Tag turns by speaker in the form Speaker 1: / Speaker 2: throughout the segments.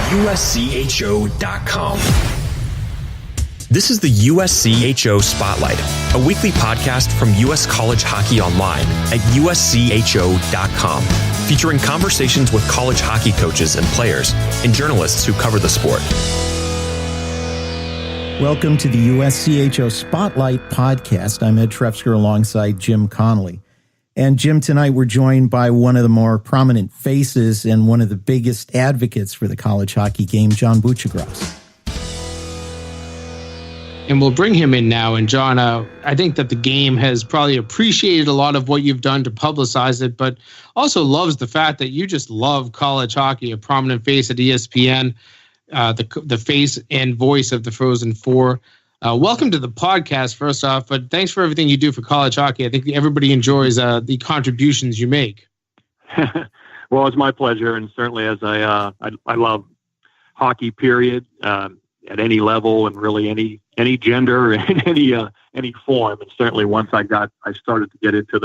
Speaker 1: USCHO.com. This is the USCHO Spotlight, a weekly podcast from U.S. College Hockey Online at USCHO.com, featuring conversations with college hockey coaches and players and journalists who cover the sport.
Speaker 2: Welcome to the USCHO Spotlight podcast. I'm Ed Trefzger alongside Jim Connelly. And Jim, tonight we're joined by one of the more prominent faces and one of the biggest advocates for the college hockey game, John Buccigross.
Speaker 3: And we'll bring him in now. And John, I think that the game has probably appreciated a lot of what you've done to publicize it, but also loves the fact that you just love college hockey, a prominent face at ESPN, the face and voice of the Frozen Four. Welcome to the podcast, first off, but thanks for everything you do for college hockey. I think everybody enjoys the contributions you make.
Speaker 4: Well, it's my pleasure, and certainly as I love hockey, period, at any level and really any gender and any form. And certainly once I started to get into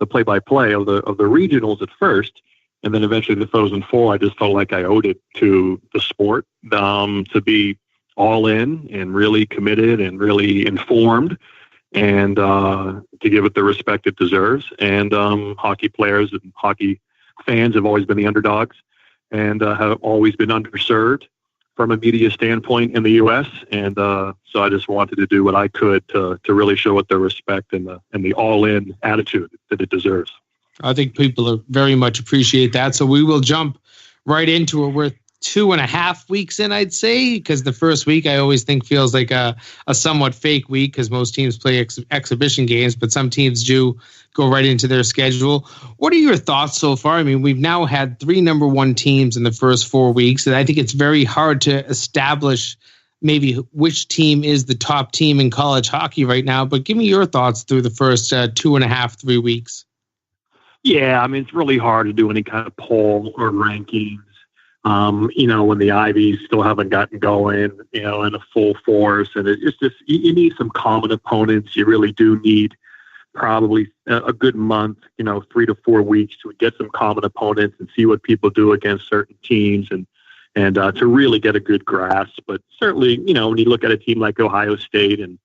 Speaker 4: the play-by-play of the regionals at first, and then eventually the Frozen Four, I just felt like I owed it to the sport to be all in and really committed and really informed, and to give it the respect it deserves. And hockey players and hockey fans have always been the underdogs and have always been underserved from a media standpoint in the U.S. And so I just wanted to do what I could to really show it the respect and the all-in attitude that it deserves.
Speaker 3: I think people very much appreciate that. So we will jump right into it. We're 2.5 weeks in, I'd say, because the first week I always think feels like a somewhat fake week because most teams play exhibition games, but some teams do go right into their schedule. What are your thoughts so far? I mean, we've now had 3 number 1 teams in the first 4 weeks, and I think it's very hard to establish maybe which team is the top team in college hockey right now, but give me your thoughts through the first 2.5, 3 weeks.
Speaker 4: Yeah, I mean, it's really hard to do any kind of poll or rankings. When the Ivies still haven't gotten going, in a full force, and it's just, you need some common opponents. You really do need probably a good month, 3 to 4 weeks to get some common opponents and see what people do against certain teams and to really get a good grasp. But certainly, when you look at a team like Ohio State and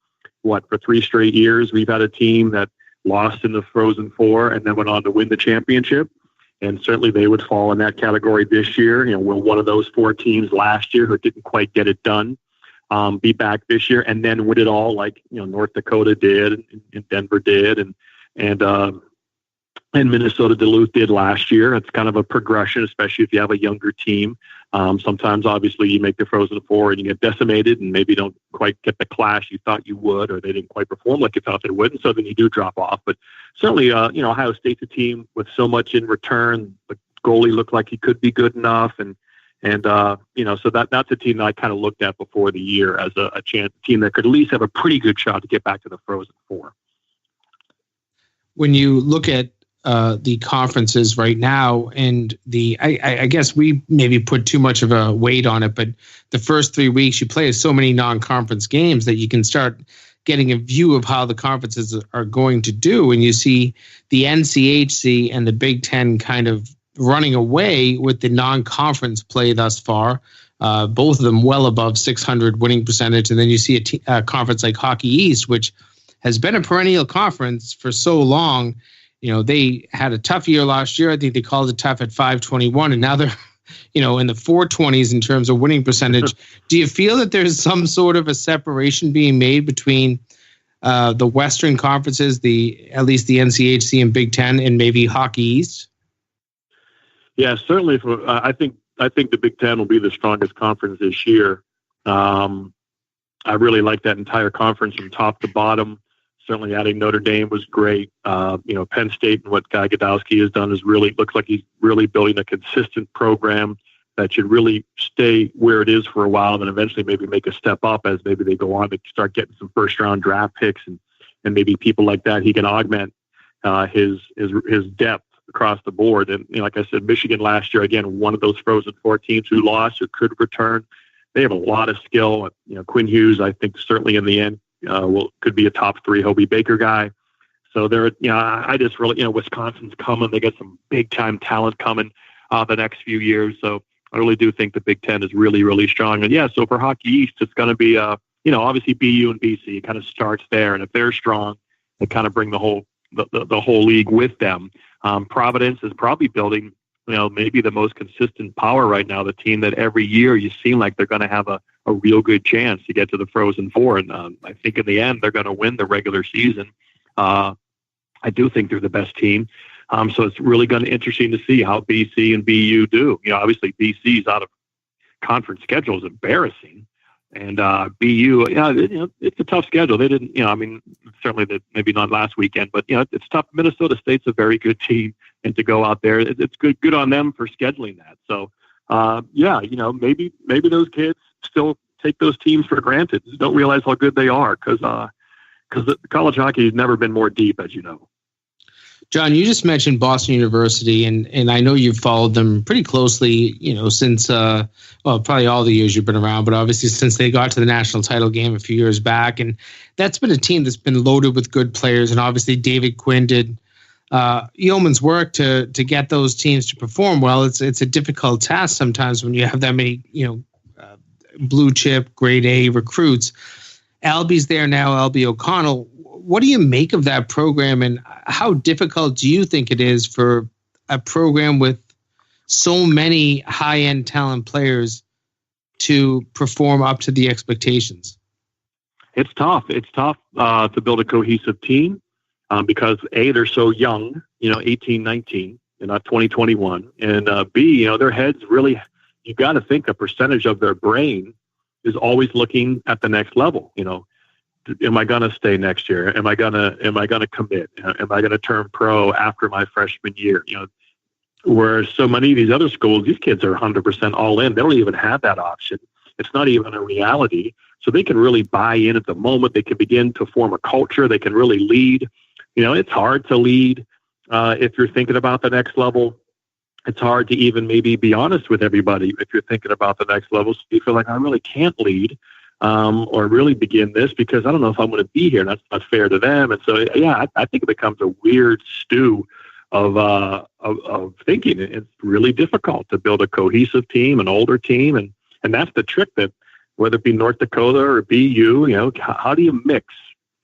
Speaker 4: for 3 straight years, we've had a team that lost in the Frozen Four and then went on to win the championship. And certainly they would fall in that category this year. We're one of those 4 teams last year who didn't quite get it done, be back this year and then win it all like, North Dakota did and Denver did and Minnesota Duluth did last year. It's kind of a progression, especially if you have a younger team. Sometimes obviously you make the Frozen Four and you get decimated and maybe don't quite get the clash you thought you would, or they didn't quite perform like you thought they would. And so then you do drop off. But certainly, Ohio State's a team with so much in return. The goalie looked like he could be good enough. So that's a team that I kind of looked at before the year as a team that could at least have a pretty good shot to get back to the Frozen Four.
Speaker 3: When you look at the conferences right now, and I guess we maybe put too much of a weight on it, but the first 3 weeks you play so many non-conference games that you can start getting a view of how the conferences are going to do. And you see the NCHC and the Big Ten kind of running away with the non-conference play thus far, both of them well above 600 winning percentage. And then you see a conference like Hockey East, which has been a perennial conference for so long. They had a tough year last year. I think they called it tough at 521, and now they're, in the 420s in terms of winning percentage. Do you feel that there's some sort of a separation being made between the Western conferences, at least the NCHC and Big Ten, and maybe Hockey East?
Speaker 4: Yeah, certainly. I think the Big Ten will be the strongest conference this year. I really like that entire conference from top to bottom. Certainly adding Notre Dame was great. Penn State and what Guy Godowski has done looks like he's really building a consistent program that should really stay where it is for a while, and then eventually maybe make a step up as maybe they go on to start getting some first-round draft picks and maybe people like that. He can augment his depth across the board. And like I said, Michigan last year, again, one of those Frozen Four teams who lost or could return. They have a lot of skill. Quinn Hughes, I think certainly in the end, could be a top 3 Hobie Baker guy. So I just really, Wisconsin's coming. They got some big time talent coming the next few years. So I really do think the Big Ten is really, really strong. And yeah, so for Hockey East, it's going to be, obviously BU and BC. It kind of starts there, and if they're strong, they kind of bring the whole league with them. Providence is probably building, maybe the most consistent power right now. The team that every year you seem like they're going to have a real good chance to get to the Frozen Four, and I think in the end they're going to win the regular season. I do think they're the best team. So it's really going to be interesting to see how BC and BU do. Obviously BC's out of conference schedule is embarrassing. And BU, it's a tough schedule. They didn't, certainly maybe not last weekend, but, it's tough. Minnesota State's a very good team. And to go out there, it's good on them for scheduling that. So, maybe those kids still take those teams for granted. Don't realize how good they are because the college hockey has never been more deep, as you know.
Speaker 3: John, you just mentioned Boston University, and I know you've followed them pretty closely, since, probably all the years you've been around, but obviously since they got to the national title game a few years back. And that's been a team that's been loaded with good players. And obviously David Quinn did yeoman's work to get those teams to perform well. It's a difficult task sometimes when you have that many, blue chip, grade A recruits. Albie's there now, Albie O'Connell. What do you make of that program, and how difficult do you think it is for a program with so many high-end talent players to perform up to the expectations?
Speaker 4: It's tough. It's tough to build a cohesive team because A, they're so young, 18, 19, and not 20, 21. And B, their heads really, you got to think a percentage of their brain is always looking at the next level. Am I going to stay next year? Am I going to commit? Am I going to turn pro after my freshman year? Whereas so many of these other schools, these kids are 100% all in. They don't even have that option. It's not even a reality. So they can really buy in at the moment. They can begin to form a culture. They can really lead. It's hard to lead if you're thinking about the next level. It's hard to even maybe be honest with everybody if you're thinking about the next level. So you feel like I really can't lead. Or really begin this because I don't know if I'm going to be here. That's not fair to them. And so, I think it becomes a weird stew of thinking. It's really difficult to build a cohesive team, an older team. And that's the trick that whether it be North Dakota or BU, how do you mix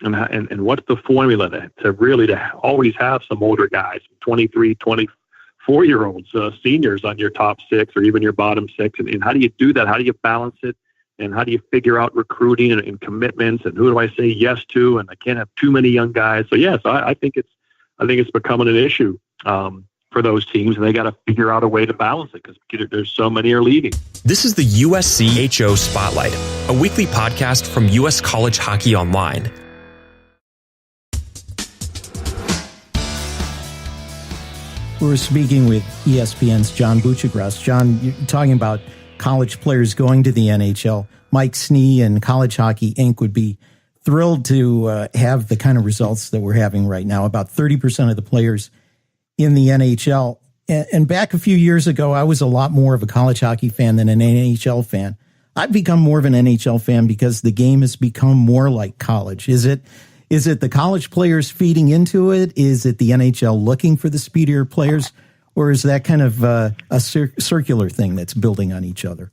Speaker 4: and what's the formula to always have some older guys, 23, 24-year-olds, seniors on your top six or even your bottom six. And how do you do that? How do you balance it? And how do you figure out recruiting and commitments and who do I say yes to? And I can't have too many young guys. So yes, I think it's becoming an issue for those teams, and they got to figure out a way to balance it because there's so many are leaving.
Speaker 1: This is the USCHO Spotlight, a weekly podcast from US College Hockey Online.
Speaker 2: We're speaking with ESPN's John Buccigross. John, you're talking about college players going to the NHL. Mike Snee and College Hockey Inc. would be thrilled to have the kind of results that we're having right now. About 30% of the players in the NHL. And back a few years ago, I was a lot more of a college hockey fan than an NHL fan. I've become more of an NHL fan because the game has become more like college. Is it the college players feeding into it? Is it the NHL looking for the speedier players? Or is that kind of a circular thing that's building on each other?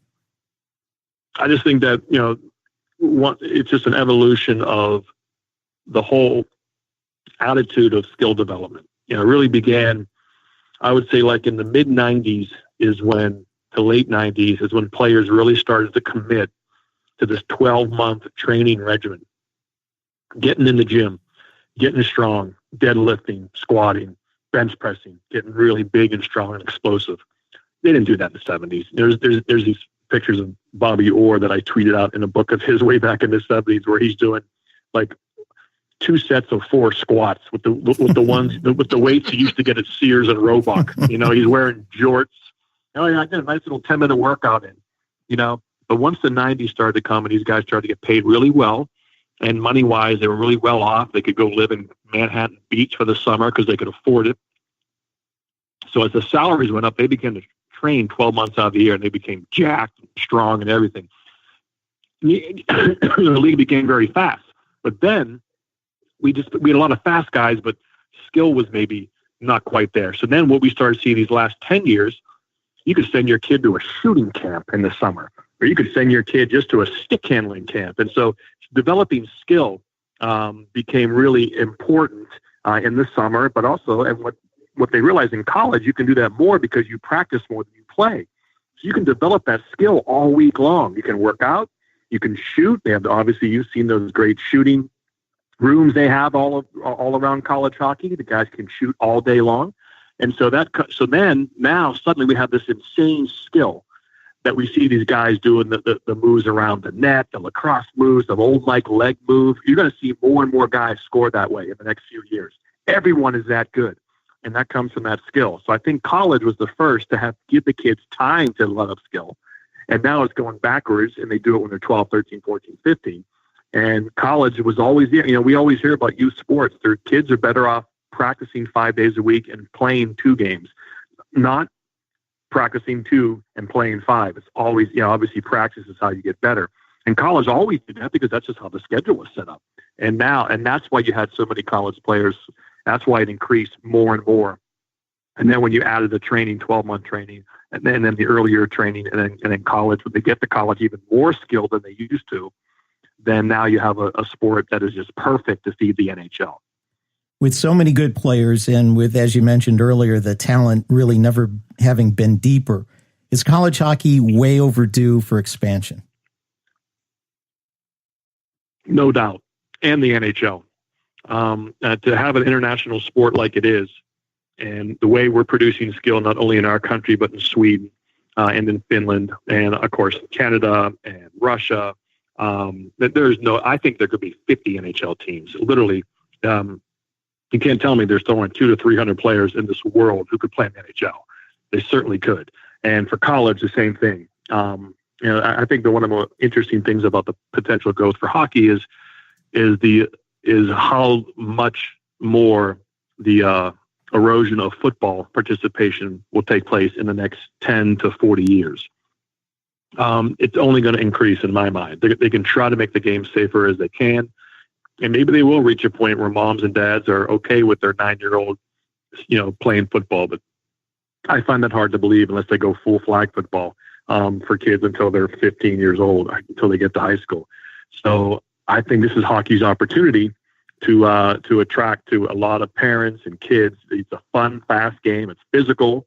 Speaker 4: I just think that, it's just an evolution of the whole attitude of skill development. It really began, I would say, like in the mid-'90s to late 90s is when players really started to commit to this 12-month training regimen, getting in the gym, getting strong, deadlifting, squatting, bench pressing, getting really big and strong and explosive. They didn't do that in the 70s. There's these pictures of Bobby Orr that I tweeted out in a book of his way back in the 70s where he's doing like 2 sets of 4 squats with the weights he used to get at Sears and Roebuck. He's wearing jorts. I did a nice little 10-minute workout in. But once the 90s started to come and these guys started to get paid really well, and money-wise, they were really well off. They could go live in Manhattan Beach for the summer because they could afford it. So as the salaries went up, they began to train 12 months out of the year, and they became jacked and strong and everything. The league became very fast. But then we had a lot of fast guys, but skill was maybe not quite there. So then what we started seeing these last 10 years You could send your kid to a shooting camp in the summer, or you could send your kid just to a stick handling camp. And so developing skill became really important in the summer, but also, and what they realized in college, you can do that more because you practice more than you play. So you can develop that skill all week long. You can work out, you can shoot. They have, obviously, you've seen those great shooting rooms they have all around college hockey. The guys can shoot all day long. And so then now suddenly we have this insane skill that we see these guys doing the moves around the net, the lacrosse moves, the old Mike leg move. You're going to see more and more guys score that way in the next few years. Everyone is that good. And that comes from that skill. So I think college was the first to give the kids time to develop skill. And now it's going backwards, and they do it when they're 12, 13, 14, 15. And college was always, we always hear about youth sports. Their kids are better off practicing 5 days a week and playing 2 games, not practicing 2 and playing 5. It's always, obviously practice is how you get better. And college always did that because that's just how the schedule was set up. And that's why you had so many college players. That's why it increased more and more. And then when you added the training, 12-month training, and then the earlier training, and then college, when they get to college even more skilled than they used to, then now you have a sport that is just perfect to feed the NHL.
Speaker 2: With so many good players and with, as you mentioned earlier, the talent really never having been deeper, is college hockey way overdue for expansion?
Speaker 4: No doubt. And the NHL. To have an international sport like it is, and the way we're producing skill, not only in our country, but in Sweden and in Finland, and of course, Canada and Russia, I think there could be 50 NHL teams. Literally, you can't tell me there's throwing 200 to 300 players in this world who could play in the NHL. They certainly could. And for college, the same thing. I think that one of the more interesting things about the potential growth for hockey is how much more the erosion of football participation will take place in the next 10 to 40 years. It's only going to increase in my mind. They can try to make the game safer as they can. And maybe they will reach a point where moms and dads are okay with their 9-year-old, playing football. But I find that hard to believe unless they go full flag football for kids until they're 15 years old, until they get to high school. So I think this is hockey's opportunity to attract to a lot of parents and kids. It's a fun, fast game. It's physical,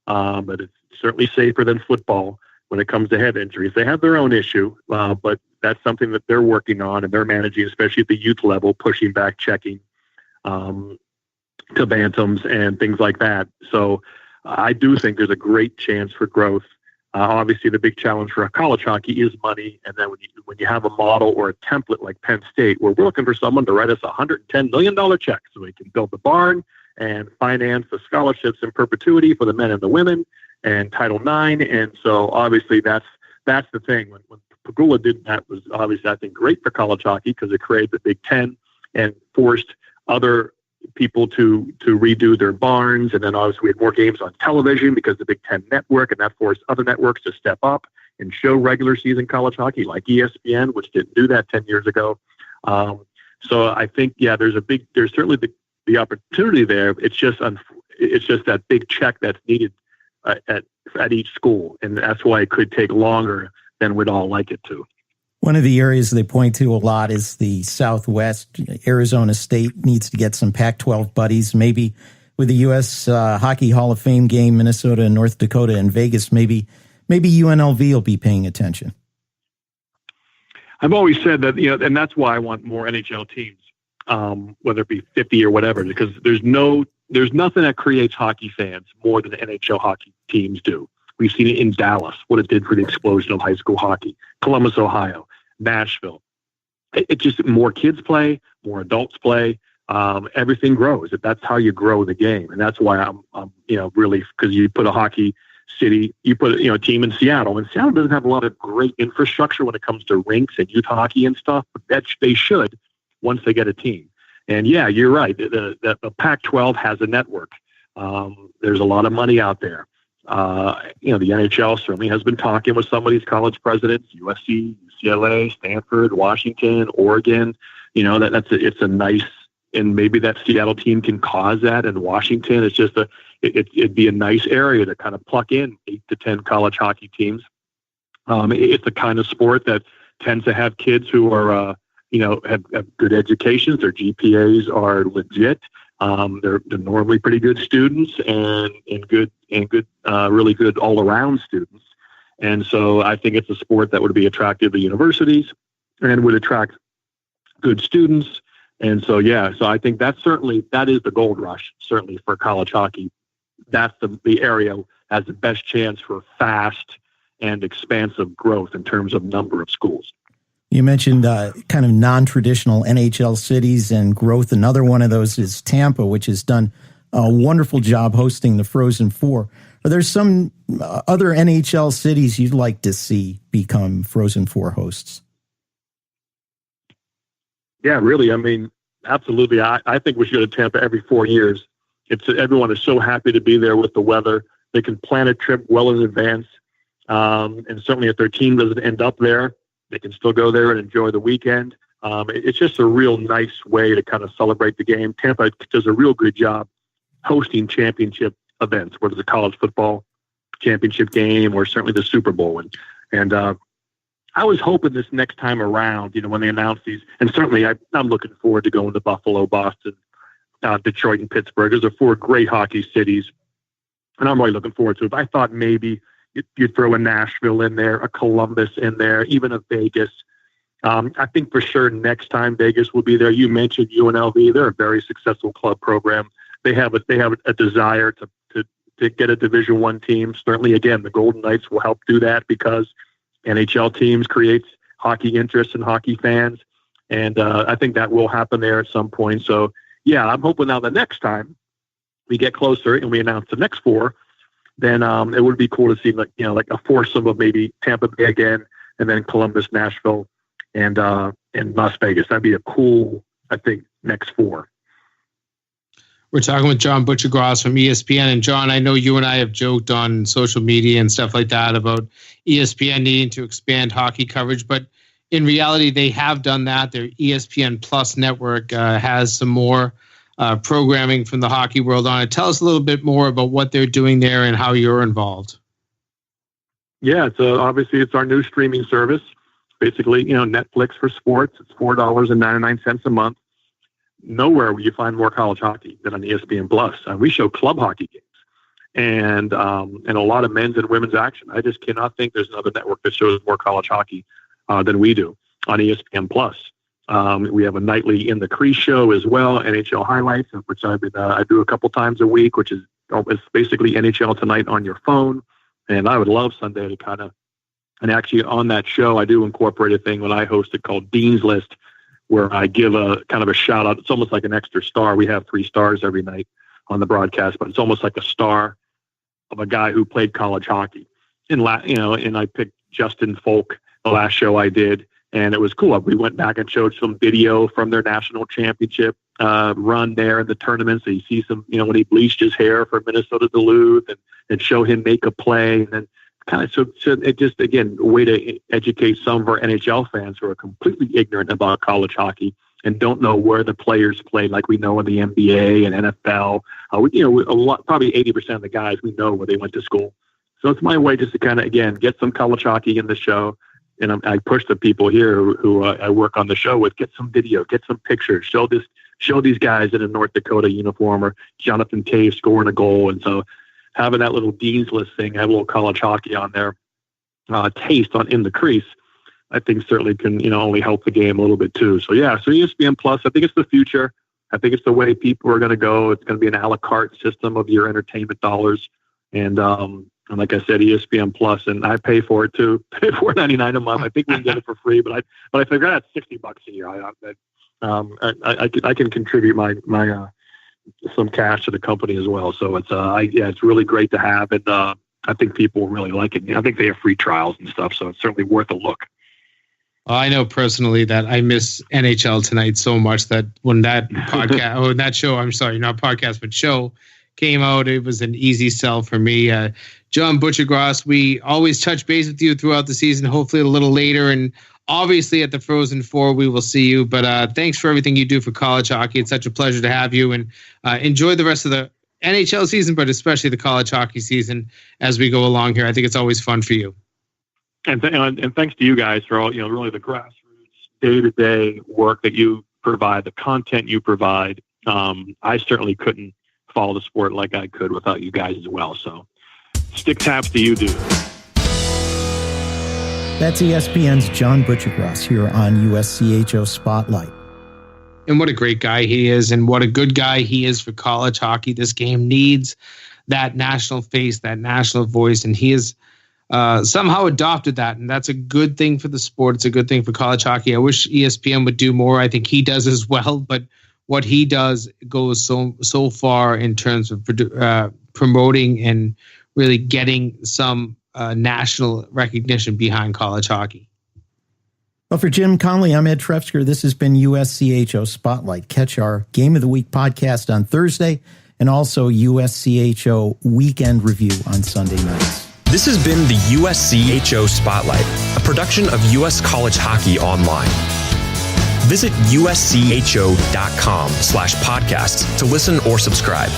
Speaker 4: but it's certainly safer than football when it comes to head injuries. They have their own issue, but that's something that they're working on and they're managing, especially at the youth level, pushing back, checking to bantams and things like that. So I do think there's a great chance for growth. Obviously, the big challenge for college hockey is money. And then when you have a model or a template like Penn State, where we're looking for someone to write us a $110 million check so we can build the barn and finance the scholarships in perpetuity for the men and the women and Title IX. And so obviously that's the thing. When Pegula did that was obviously, I think, great for college hockey because it created the Big Ten and forced other people to redo their barns. And then obviously we had more games on television because the Big Ten network, and that forced other networks to step up and show regular season college hockey like ESPN, which didn't do that 10 years ago. So I think, there's certainly the opportunity there. It's just that big check that's needed at each school. And that's why it could take longer than we'd all like it to.
Speaker 2: One of the areas they point to a lot is the Southwest. Arizona State needs to get some Pac-12 buddies. Maybe with the U.S. Hockey Hall of Fame game, Minnesota and North Dakota and Vegas, maybe UNLV will be paying attention.
Speaker 4: I've always said that, and that's why I want more NHL teams, whether it be 50 or whatever, because there's nothing that creates hockey fans more than NHL hockey teams do. We've seen it in Dallas, what it did for the explosion of high school hockey, Columbus, Ohio, Nashville. It just, more kids play, more adults play, everything grows. That's how you grow the game. And that's why I'm really, because you put a hockey city, you put a team in Seattle, and Seattle doesn't have a lot of great infrastructure when it comes to rinks and youth hockey and stuff, but that they should once they get a team. And yeah, you're right. The Pac-12 has a network. There's a lot of money out there. The NHL certainly has been talking with some of these college presidents, USC, UCLA, Stanford, Washington, Oregon. It's a nice and maybe that Seattle team can cause that. And Washington, it's just it'd be a nice area to kind of pluck in 8 to 10 college hockey teams. It's the kind of sport that tends to have kids who are, have good educations. Their GPAs are legit. They're normally pretty good students and really good all around students. And so I think it's a sport that would be attractive to universities and would attract good students. And so, so I think that is the gold rush, certainly for college hockey. That's the area has the best chance for fast and expansive growth in terms of number of schools.
Speaker 2: You mentioned kind of non-traditional NHL cities and growth. Another one of those is Tampa, which has done a wonderful job hosting the Frozen Four. Are there some other NHL cities you'd like to see become Frozen Four hosts?
Speaker 4: Yeah, really. I mean, absolutely. I think we should go to Tampa every 4 years. Everyone is so happy to be there with the weather. They can plan a trip well in advance. And certainly if their team doesn't end up there, they can still go there and enjoy the weekend. It's just a real nice way to kind of celebrate the game. Tampa does a real good job hosting championship events, whether it's a college football championship game or certainly the Super Bowl. And I was hoping this next time around, when they announce these, and certainly I'm looking forward to going to Buffalo, Boston, Detroit, and Pittsburgh. Those are 4 great hockey cities, and I'm really looking forward to it. But I thought maybe you'd throw a Nashville in there, a Columbus in there, even a Vegas. I think for sure next time Vegas will be there. You mentioned UNLV; they're a very successful club program. They have a desire to get a Division I team. Certainly, again, the Golden Knights will help do that because NHL teams creates hockey interest and hockey fans, and I think that will happen there at some point. So, yeah, I'm hoping now the next time we get closer and we announce the next 4. Then it would be cool to see like a foursome of maybe Tampa Bay again, and then Columbus, Nashville, and Las Vegas. That'd be a cool, I think, next 4.
Speaker 3: We're talking with John Buccigross from ESPN. And John, I know you and I have joked on social media and stuff like that about ESPN needing to expand hockey coverage, but in reality, they have done that. Their ESPN Plus network has some more programming from the hockey world on it. Tell us a little bit more about what they're doing there and how you're involved.
Speaker 4: Yeah, so obviously it's our new streaming service. Basically, Netflix for sports. It's $4.99 a month. Nowhere will you find more college hockey than on ESPN Plus. We show club hockey games and a lot of men's and women's action. I just cannot think there's another network that shows more college hockey than we do on ESPN Plus. We have a nightly In the Crease show as well, NHL highlights, which I do a couple times a week, which is it's basically NHL Tonight on your phone. And I would love Sunday to and actually on that show, I do incorporate a thing when I host it called Dean's List, where I give a kind of a shout out. It's almost like an extra star. We have 3 stars every night on the broadcast, but it's almost like a star of a guy who played college hockey. And I picked Justin Folk, the last show I did. And it was cool. We went back and showed some video from their national championship run there in the tournament. So you see some, when he bleached his hair for Minnesota Duluth and show him make a play. And then kind of, so it just, again, a way to educate some of our NHL fans who are completely ignorant about college hockey and don't know where the players played, like we know in the NBA and NFL. Probably 80% of the guys, we know where they went to school. So it's my way just to kind of, again, get some college hockey in the show. And I push the people here who I work on the show with, get some video, get some pictures, show these guys in a North Dakota uniform or Jonathan Toews scoring a goal. And so having that little Dean's List thing, have a little college hockey on there, taste on In the Crease, I think certainly can, only help the game a little bit too. So yeah, so ESPN Plus, I think it's the future. I think it's the way people are going to go. It's going to be an a la carte system of your entertainment dollars. And like I said, ESPN Plus, and I pay for it too. Pay $4.99 a month. I think we can get it for free, but I figure that's $60 a year. I can contribute my some cash to the company as well. So it's really great to have, and I think people really like it. I think they have free trials and stuff, so it's certainly worth a look.
Speaker 3: I know personally that I miss NHL Tonight so much that when that show, I'm sorry, not podcast, but show came out, it was an easy sell for me. John Buccigross, we always touch base with you throughout the season, hopefully a little later. And obviously at the Frozen Four, we will see you. But thanks for everything you do for college hockey. It's such a pleasure to have you. And enjoy the rest of the NHL season, but especially the college hockey season as we go along here. I think it's always fun for you.
Speaker 4: And thanks to you guys for all, really the grassroots day-to-day work that you provide, the content you provide. I certainly couldn't follow the sport like I could without you guys as well. So stick taps to you, dude.
Speaker 2: That's ESPN's John Buccigross here on USCHO Spotlight.
Speaker 3: And what a great guy he is, and what a good guy he is for college hockey. This game needs that national face, that national voice, and he has somehow adopted that, and that's a good thing for the sport. It's a good thing for college hockey. I wish ESPN would do more. I think he does as well, but what he does goes so far in terms of promoting and really getting some national recognition behind college hockey.
Speaker 2: Well, for Jim Connelly, I'm Ed Trefzger. This has been USCHO Spotlight. Catch our Game of the Week podcast on Thursday and also USCHO Weekend Review on Sunday nights.
Speaker 1: This has been the USCHO Spotlight, a production of US College Hockey Online. Visit uscho.com/podcasts to listen or subscribe.